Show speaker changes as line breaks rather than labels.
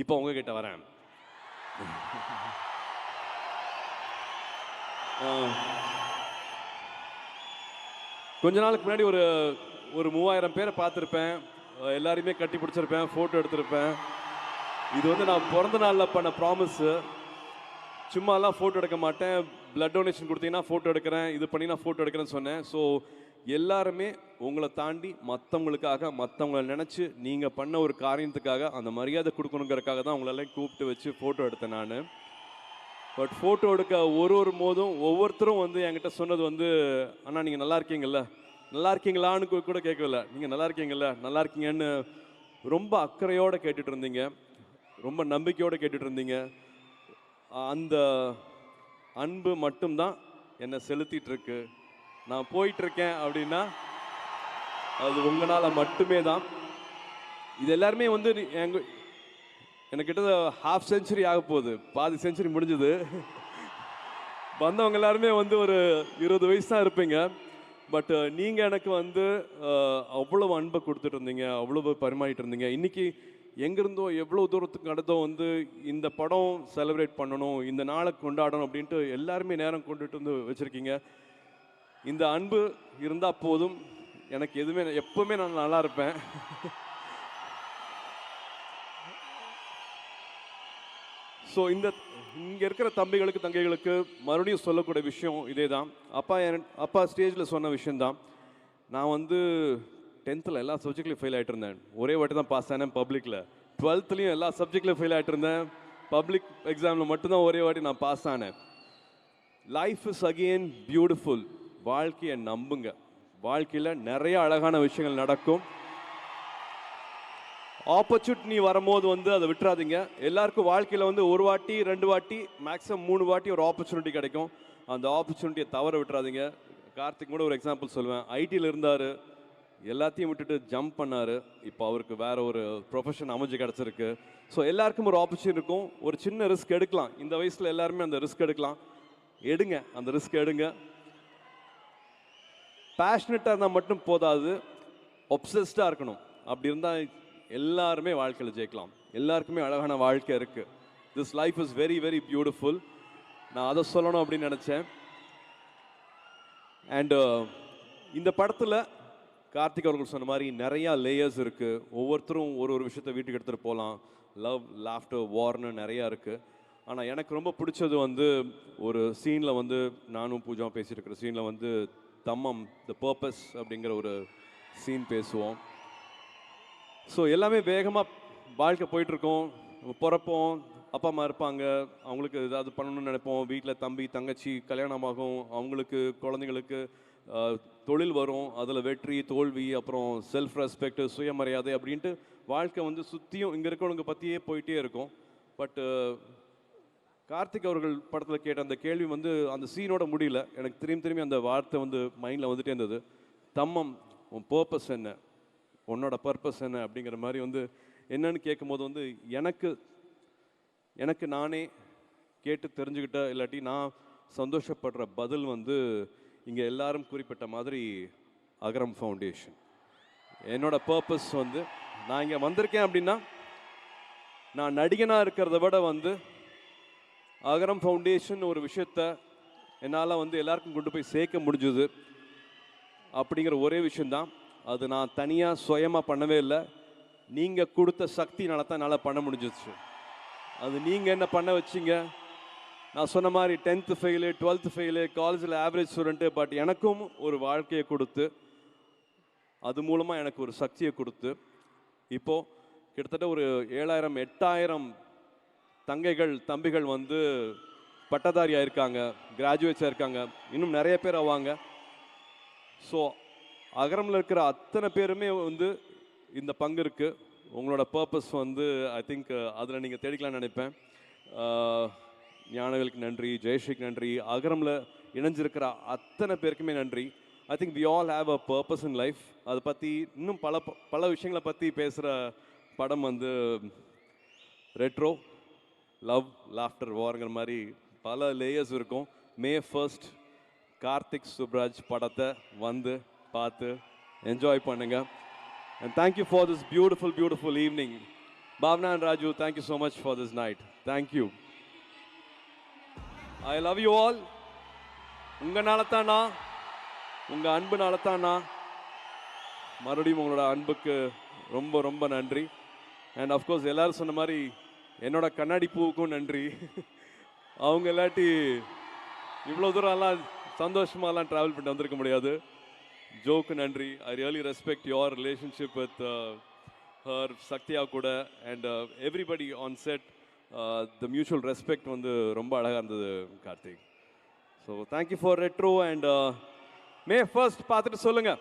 இப்போ உங்ககிட்ட வரேன். கொஞ்ச நாளுக்கு முன்னாடி ஒரு ஒரு 3000 பேரை பார்த்துருப்பேன். எல்லாரையுமே கட்டி பிடிச்சிருப்பேன், ஃபோட்டோ எடுத்திருப்பேன். இது வந்து நான் பிறந்த நாளில் பண்ண ப்ராமிஸு. சும்மாலாம் ஃபோட்டோ எடுக்க மாட்டேன். பிளட் டொனேஷன் கொடுத்தீங்கன்னா ஃபோட்டோ எடுக்கிறேன், இது பண்ணி நான் ஃபோட்டோ எடுக்கிறேன்னு சொன்னேன். ஸோ எல்லாருமே உங்களை தாண்டி மற்றவங்களுக்காக, மற்றவங்கள நினச்சி நீங்கள் பண்ண ஒரு காரியத்துக்காக அந்த மரியாதை கொடுக்கணுங்கிறதுக்காக தான் உங்களெல்லாம் கூப்பிட்டு வச்சு ஃபோட்டோ எடுத்தேன் நான். பட் ஃபோட்டோ எடுக்க ஒரு போதும் ஒவ்வொருத்தரும் வந்து என்கிட்ட சொன்னது வந்து, அண்ணா நீங்கள் நல்லா இருக்கீங்கல்ல, நல்லா இருக்கீங்களான்னு கூட கேட்கல, நீங்கள் நல்லா இருக்கீங்கல்ல, நல்லா இருக்கீங்கன்னு ரொம்ப அக்கறையோடு கேட்டுட்டு இருந்தீங்க, ரொம்ப நம்பிக்கையோடு கேட்டுட்டு இருந்தீங்க. அந்த அன்பு மட்டும்தான் என்னை செலுத்திட்டு இருக்கு. நான் போயிட்டுருக்கேன் அப்படின்னா அது உங்களால் மட்டுமே தான். இது எல்லாருமே வந்து எனக்கு கிட்ட ஹாஃப் செஞ்சுரி ஆக போகுது, பாதி செஞ்சுரி முடிஞ்சுது. வந்தவங்க எல்லாருமே வந்து ஒரு 20 வயசு தான் இருப்பீங்க. பட் நீங்கள் எனக்கு வந்து அவ்வளோ அன்பை கொடுத்துட்டு இருந்தீங்க, அவ்வளோ பரிமாறிட்டு இருந்தீங்க. இன்றைக்கி எங்கேருந்தோ எவ்வளோ தூரத்துக்கு நடந்தோ வந்து இந்த படம் செலிப்ரேட் பண்ணணும், இந்த நாளை கொண்டாடணும் அப்படின்ட்டு எல்லாருமே நேரம் கொண்டுட்டு வந்து வச்சுருக்கீங்க. இந்த அன்பு இருந்தால் போதும், எனக்கு எதுவுமே, எப்போவுமே நான் நல்லா இருப்பேன். ஸோ இங்கே இருக்கிற தம்பிகளுக்கு தங்கைகளுக்கு மறுபடியும் சொல்லக்கூடிய விஷயம் இதே தான். அப்பா ஸ்டேஜில் சொன்ன விஷயந்தான். நான் வந்து 10th எல்லா சப்ஜெக்ட்லையும் ஃபெயில் ஆகிட்டு இருந்தேன். ஒரே வாட்டி தான் பாஸ் ஆனேன் பப்ளிக்கில். 12thலையும் எல்லா சப்ஜெக்ட்லையும் ஃபெயில் ஆகிட்டு இருந்தேன். பப்ளிக் எக்ஸாமில் மட்டும்தான் ஒரே வாட்டி நான் பாஸ் ஆனேன். Life is again beautiful. வாழ்க்கையை நம்புங்க. வாழ்க்கையில் நிறைய அழகான விஷயங்கள் நடக்கும். ஆப்பர்ச்சுனிட்டி வரும்போது வந்து அதை விட்டுறாதீங்க. எல்லாருக்கும் வாழ்க்கையில் வந்து ஒரு வாட்டி 2 வாட்டி மேக்ஸிமம் 3 வாட்டி ஒரு ஆப்பர்ச்சுனிட்டி கிடைக்கும். அந்த ஆப்பர்ச்சுனிட்டியை தவற விட்டுறாதீங்க. கார்த்திக் கூட ஒரு எக்ஸாம்பிள் சொல்லுவேன். ஐடியில் இருந்தார், எல்லாத்தையும் விட்டுட்டு ஜம்ப் பண்ணார். இப்போ அவருக்கு வேற ஒரு ப்ரொஃபஷன் அமைஞ்சு கிடச்சிருக்கு. ஸோ எல்லாருக்கும் ஒரு ஆப்பர்ச்சுனிட்டி இருக்கும். ஒரு சின்ன ரிஸ்க் எடுக்கலாம். இந்த வயசில் எல்லாருமே அந்த ரிஸ்க் எடுக்கலாம். எடுங்க, அந்த ரிஸ்க் எடுங்க. பேஷனட்டாக இருந்தால் மட்டும் போதாது, ஒப்சஸ்டாக இருக்கணும். அப்படி இருந்தால் எல்லாருமே வாழ்க்கையில் ஜெயிக்கலாம். எல்லாருக்குமே அழகான வாழ்க்கை இருக்குது. This life is very very beautiful. நான் அதை சொல்லணும் அப்படின்னு நினச்சேன். அண்டு இந்த படத்தில் கார்த்திக் அவர்கள் சொன்ன மாதிரி நிறையா லேயர்ஸ் இருக்குது. ஒவ்வொருத்தரும் ஒரு விஷயத்தை வீட்டுக்கு எடுத்துகிட்டு போகலாம். லவ், லாஃப்டர், வார்னு நிறையா இருக்குது. ஆனால் எனக்கு ரொம்ப பிடிச்சது வந்து ஒரு சீனில் வந்து நானும் பூஜாவும் பேசிகிட்டு இருக்கிற சீனில் வந்து தம்மம் த பர்பஸ் அப்படிங்கிற ஒரு சீன் பேசுவோம். ஸோ எல்லாமே வேகமாக வாழ்க்கை போயிட்டுருக்கோம். பிறப்போம், அப்பா அம்மா இருப்பாங்க, அவங்களுக்கு ஏதாவது பண்ணணும்னு நினைப்போம். வீட்டில் தம்பி தங்கச்சி கல்யாணமாகும், அவங்களுக்கு குழந்தைங்களுக்கு தொழில் வரும், அதில் வெற்றி தோல்வி, அப்புறம் செல்ஃப் ரெஸ்பெக்ட், சுயமரியாதை அப்படின்ட்டு வாழ்க்கை வந்து சுற்றியும் இங்கே இருக்கிறவங்க பற்றியே போயிட்டே இருக்கும். பட்டு கார்த்திக் அவர்கள் படத்தில் கேட்ட அந்த கேள்வி வந்து அந்த சீனோட முடியல. எனக்கு திரும்பி அந்த வார்த்தை வந்து மைண்டில் வந்துட்டே இருந்தது. தம்மம், உன் பர்பஸ் என்ன, உன்னோட பர்பஸ் என்ன அப்படிங்கிற மாதிரி வந்து என்னன்னு கேட்கும்போது வந்து எனக்கு நானே கேட்டு தெரிஞ்சுக்கிட்ட, இல்லாட்டி நான் சந்தோஷப்படுற பதில் வந்து இங்கே எல்லாரும் குறிப்பிட்ட மாதிரி அகரம் ஃபவுண்டேஷன். என்னோட பர்பஸ் வந்து நான் இங்கே வந்திருக்கேன் அப்படின்னா நான் நடிகனாக இருக்கிறத விட வந்து அகரம் ஃபவுண்டேஷன் ஒரு விஷயத்த என்னால் வந்து எல்லாருக்கும் கொண்டு போய் சேர்க்க முடிஞ்சுது அப்படிங்கிற ஒரே விஷயந்தான். அது நான் தனியாக சுயமாக பண்ணவே இல்லை. நீங்கள் கொடுத்த சக்தினால தான் என்னால் பண்ண முடிஞ்சிச்சு. அது நீங்கள் என்ன பண்ண வச்சிங்க. நான் சொன்ன மாதிரி 10th ஃபெயிலு, 12th ஃபெயிலு, காலேஜில் ஆவரேஜ் ஸ்டூடெண்ட்டு, பட் எனக்கும் ஒரு வாழ்க்கையை கொடுத்து, அது மூலமாக எனக்கு ஒரு சக்தியை கொடுத்து, இப்போது கிட்டத்தட்ட ஒரு 7000 8000 தங்கைகள் தம்பிகள் வந்து பட்டதாரியாக இருக்காங்க, கிராஜுவேட்ஸாக இருக்காங்க, இன்னும் நிறைய பேர் ஆவாங்க. ஸோ அகரமில் இருக்கிற அத்தனை பேருமே வந்து இந்த பங்கு இருக்குது. உங்களோட பர்பஸ் வந்து ஐ திங்க் அதில் நீங்கள் தேடிக்கலாம்னு நினைப்பேன். ஞானவேலுக்கு நன்றி, ஜெயஸ்ரீக்கு நன்றி, அகரமில் இணைஞ்சிருக்கிற அத்தனை பேருக்குமே நன்றி. I think we all have a purpose in life. அதை பற்றி இன்னும் பல விஷயங்களை பற்றி பேசுகிற படம் வந்து ரெட்ரோ, லவ், லாஃப்டர், வார்ங்கிற மாதிரி பல லேயர்ஸ் இருக்கும். May 1st கார்த்திக் சுப்ராஜ் படத்தை வந்து பார்த்து என்ஜாய் பண்ணுங்க. And thank you for this beautiful evening. Bhavna and Raju, thank you so much for this night. Thank you. I love you all. உங்களால தான் நான், உங்கள் அன்புனால தான் நான். மறுபடியும் உங்களோட அன்புக்கு ரொம்ப ரொம்ப நன்றி. அண்ட் அஃப்கோர்ஸ் எல்லாரும் சொன்ன மாதிரி என்னோட கண்ணாடி பூவுக்கும் நன்றி. அவங்க இல்லாட்டி இவ்வளோ தூரம்லாம் சந்தோஷமாலாம் ட்ராவல் பண்ணி வந்திருக்க முடியாது. ஜோக்கு நன்றி. I really respect your relationship with her சக்தியா கூட and everybody on set. The mutual respect வந்து ரொம்ப அழகாக இருந்தது Karthik. So thank you for retro and May first பார்த்துட்டு சொல்லுங்கள்.